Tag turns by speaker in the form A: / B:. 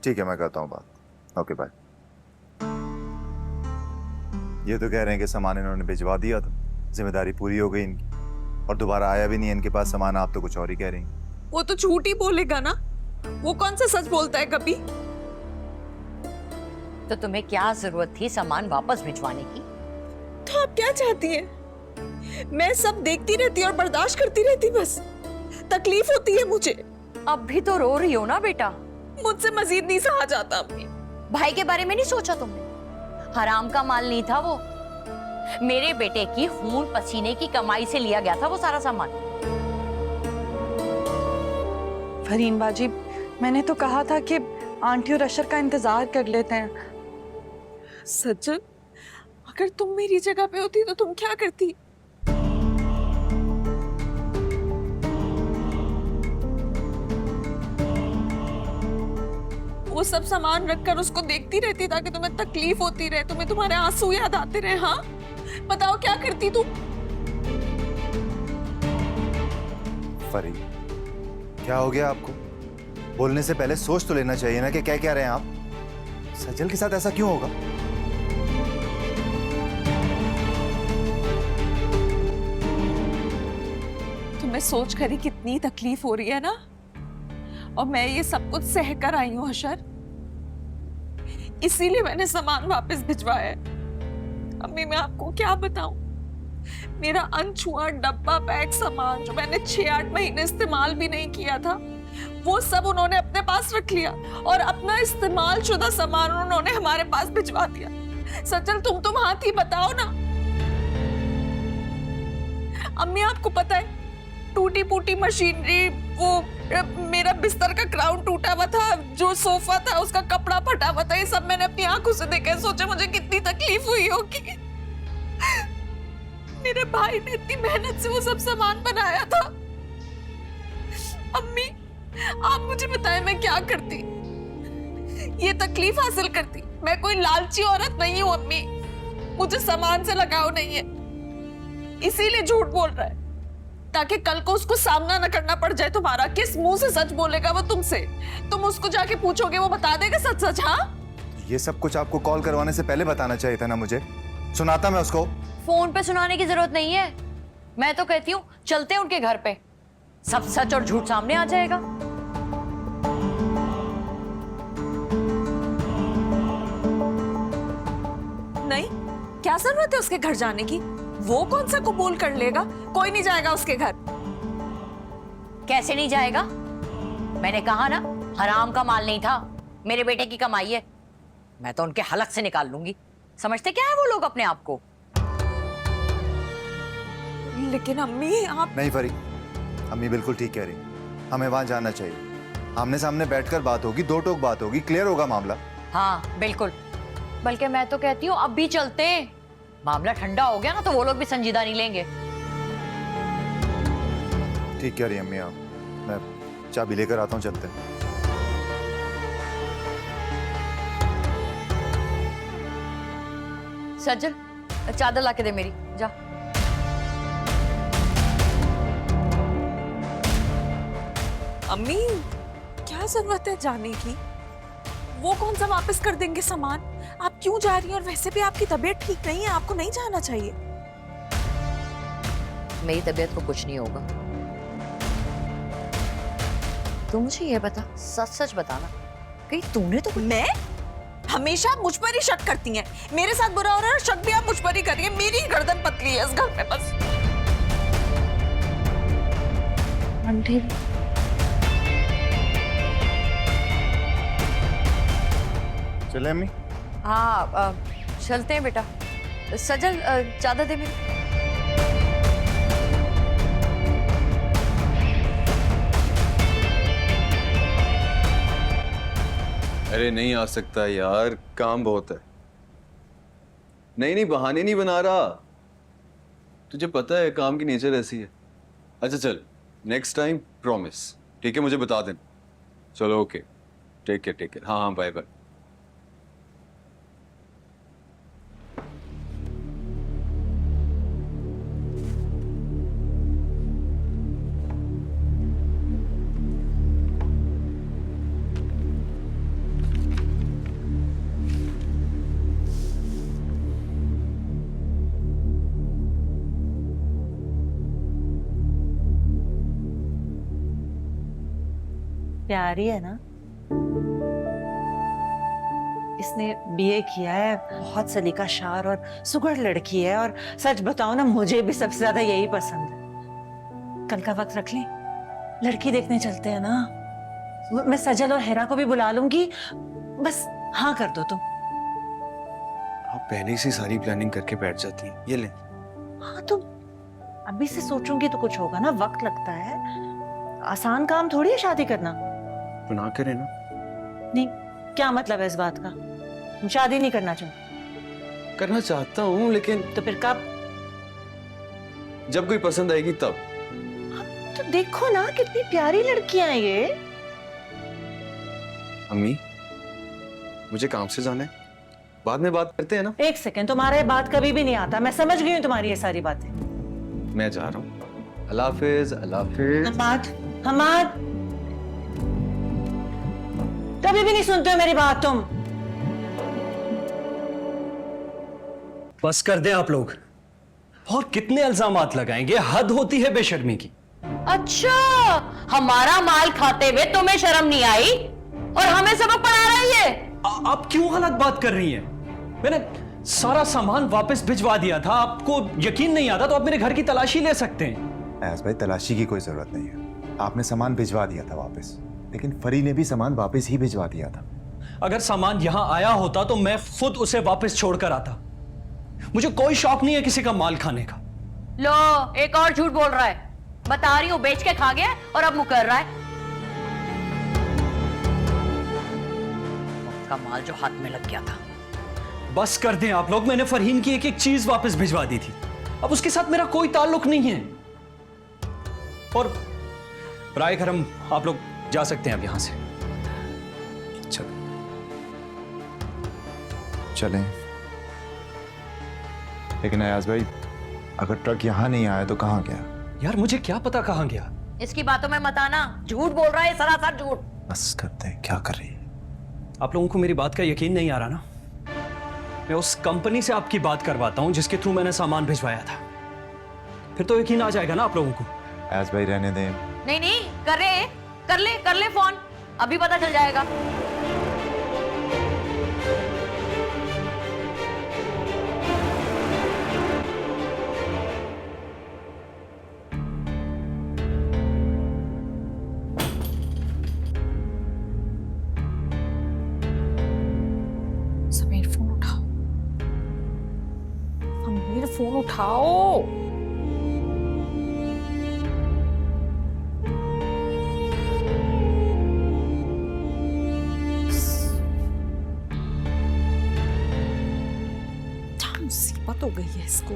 A: ठीक है, मैं करता हूँ बात। Okay bye. ये तो कह रहे हैं कि सामान इन्होंने भिजवा दिया था, जिम्मेदारी पूरी हो गई इनकी, और दोबारा आया भी नहीं इनके पास सामान। आप तो कुछ और ही कह रही हैं।
B: वो तो झूठ ही बोलेगा ना, वो कौन सा सच बोलता है कभी।
C: तो तुम्हें क्या जरूरत थी सामान वापस भिजवाने की?
B: तो आप क्या चाहती हैं? मैं सब देखती रहती और बर्दाश्त करती रहती, बस तकलीफ होती है मुझे।
C: अब भी तो रो रही हो ना बेटा।
B: मुझसे मजीद नहीं सहा जाता अम्मी।
C: भाई के बारे में नहीं सोचा तुमने? हराम का माल नहीं था वो, मेरे बेटे की खून पसीने की कमाई से लिया गया था वो सारा सामान।
D: फरीन बाजी, मैंने तो कहा था कि आंटी और अशर का इंतजार कर लेते हैं।
B: सज्जन, अगर तुम मेरी जगह पे होती तो तुम क्या करती? वो सब सामान रखकर उसको देखती रहती ताकि तुम्हें तकलीफ होती रहे, तुम्हें तुम्हारे आंसू याद आते रहे। हाँ, बताओ क्या करती तू?
A: फरी, क्या हो गया आपको? बोलने से पहले सोच तो लेना चाहिए ना कि क्या कह रहे हैं आप। सजल के साथ ऐसा क्यों होगा?
B: तुम्हें सोच कर ही कितनी तकलीफ हो रही है ना, और मैं ये सब कुछ सह कर आई हूं अशर, इसीलिए मैंने सामान वापस भिजवाया है। अम्मी मैं आपको क्या बताऊं, मेरा अनछुआ डब्बा पैक सामान जो मैंने 6-8 महीने इस्तेमाल भी नहीं किया था, वो सब उन्होंने अपने पास रख लिया और अपना इस्तेमाल शुदा सामान उन्होंने हमारे पास भिजवा दिया। सचल तुम तो वहां थी, बताओ ना। अम्मी आपको पता है, टूटी फूटी मशीनरी, वो मेरा बिस्तर का क्राउन टूटा हुआ था, जो सोफा था उसका कपड़ा फटा हुआ था, ये सब मैंने अपनी आंखों से देखा। सोचा मुझे कितनी तकलीफ हुई होगी। मेरे भाई ने इतनी मेहनत से वो सब सामान बनाया था। अम्मी आप मुझे बताएं मैं क्या करती, ये तकलीफ हासिल करती? मैं कोई लालची औरत नहीं हूं अम्मी, मुझे सामान से लगाव नहीं है, इसीलिए झूठ बोल रहा है ताकि कल को उसको सामना न करना पड़ जाए तुम्हारा। किस मुंह से सच बोलेगा वो तुमसे? तुम उसको जाके पूछोगे, वो बता देगा सच सच? हाँ,
A: ये सब कुछ आपको कॉल करवाने से पहले बताना चाहिए था ना मुझे, सुनाता मैं उसको।
C: फोन पे सुनाने की जरूरत नहीं है, मैं तो कहती हूँ चलते हैं उनके घर पे, सब सच और झूठ सामने आ जाएगा।
B: नहीं, क्या जरूरत है उसके घर जाने की? वो कौन सा कबूल कर लेगा? कोई नहीं जाएगा उसके घर।
C: कैसे नहीं जाएगा? मैंने कहा ना, हराम का माल नहीं था, मेरे बेटे की कमाई है। मैं तो उनके हलक से निकाल लूंगी। समझते क्या है वो लोग अपने आप को?
B: लेकिन अम्मी आप...
A: नहीं फरी, अम्मी बिल्कुल ठीक कह रही, हमें वहां जाना चाहिए। आमने सामने बैठकर बात होगी, दो टोक बात होगी, क्लियर होगा मामला।
C: हाँ बिल्कुल, बल्कि मैं तो कहती हूँ अब भी चलते हैं। मामला ठंडा हो गया ना तो वो लोग भी संजीदा नहीं लेंगे।
A: ठीक कह रही अम्मी आप, मैं चाबी लेकर आता हूँ, चलते हैं।
C: सज्जल चादर लाके दे मेरी, जा।
B: अम्मी क्या जरूरत है जाने की? वो कौन सा वापस कर देंगे सामान? आप क्यों जा रही हैं? और वैसे भी आपकी तबीयत ठीक नहीं है, आपको नहीं जाना चाहिए।
C: मेरी तबीयत को कुछ नहीं होगा। तू मुझे ये बता, सच सच बताना, कहीं तूने तो...
B: मैं? हमेशा आप मुझ पर ही शक करती हैं। मेरे साथ बुरा हो रहा है, शक भी आप मुझ पर ही कर रही हैं। मेरी ही गर्दन पतली है इस घर में बस।
D: आंटी
A: चले अम्मी?
C: हाँ चलते हैं बेटा। सजल चादर दे मेरी।
E: अरे नहीं आ सकता यार, काम बहुत है। नहीं नहीं, बहाने नहीं बना रहा, तुझे पता है काम की नेचर ऐसी है। अच्छा चल, नेक्स्ट टाइम प्रॉमिस, ठीक है? मुझे बता देना। चलो okay, take care take care. हाँ हाँ, बाय बाय।
F: प्यारी है ना? इसने बीए किया है, बहुत सलीकाशार और सुघड़ लड़की है। और सच बताओ ना, मुझे भी सबसे ज्यादा यही पसंद है। कल का वक्त रख लें, लड़की देखने चलते हैं ना। मैं सजल और हेरा को भी बुला लूंगी, बस हाँ कर दो तुम।
E: आप पहले से सारी प्लानिंग करके बैठ जाती हैं। ये ले।
F: हाँ तो अभी से सोचूंगी तो कुछ होगा ना, वक्त लगता है। आसान काम थोड़ी है शादी करना।
E: तो ना करें ना।
F: नहीं, क्या मतलब है इस बात का? तुम शादी नहीं करना चाहते?
E: करना चाहता हूँ, लेकिन
F: तो फिर कब?
E: जब कोई पसंद आएगी तब।
F: तो देखो ना, कितनी प्यारी लड़कियां हैं ये।
E: अम्मी, मुझे काम से जाना है, बाद में बात करते हैं ना।
F: एक सेकंड, तुम्हारा ये बात कभी भी नहीं आता। मैं समझ गई हूँ तुम्हारी ये सारी बातें।
E: मैं जा रहा हूँ। अल्लाह हाफिज, अल्लाह हाफिज।
F: हमाद, हमाद, कभी भी नहीं सुनते हो मेरी बात तुम।
G: बस कर दें आप लोग। और कितने इल्जामात लगाएंगे? हद होती है बेशर्मी की।
C: अच्छा, हमारा माल खाते हुए तुम्हें शर्म नहीं आई और हमें सबक पढ़ा रही है?
G: आप क्यों गलत बात कर रही हैं? मैंने सारा सामान वापस भिजवा दिया था। आपको यकीन नहीं आता तो आप मेरे घर की तलाशी ले सकते हैं।
A: ऐस भाई, तलाशी की कोई जरूरत नहीं है। आपने सामान भिजवा दिया था वापस, लेकिन फरी ने भी सामान वापस ही भिजवा दिया था।
G: अगर सामान यहां आया होता तो मैं खुद उसे वापस छोड़कर आता। मुझे कोई शौक नहीं है किसी का माल खाने का।
C: लो, एक और झूठ बोल रहा है। बता रही हूँ, बेच के खा गया और अब मुकर रहा है। उसका माल जो हाथ में लग गया था।
G: बस कर दें आप लोग। मैंने फरहीन की एक एक चीज वापस भिजवा दी थी। अब उसके साथ मेरा कोई ताल्लुक नहीं है। और राय करम, आप लोग जा सकते हैं अब यहां से।
A: चलें। लेकिन अयाज भाई, अगर ट्रक यहां नहीं आया तो कहां गया?
G: यार मुझे क्या पता कहां गया।
C: इसकी बातों में मत आना, झूठ बोल रहा है, सरासर झूठ।
A: बस करते हैं, क्या कर रही है?
G: आप लोगों को मेरी बात का यकीन नहीं आ रहा ना? मैं उस कंपनी से आपकी बात करवाता हूं जिसके थ्रू मैंने सामान भिजवाया था। फिर तो यकीन आ जाएगा ना आप लोगों को।
A: अयाज भाई रहने दें।
C: नहीं नहीं, कर ले फोन, अभी पता चल जाएगा।
B: समीर, फोन उठाओ। समीर, फोन उठाओ। क्या मुसीबत हो गई है इसको?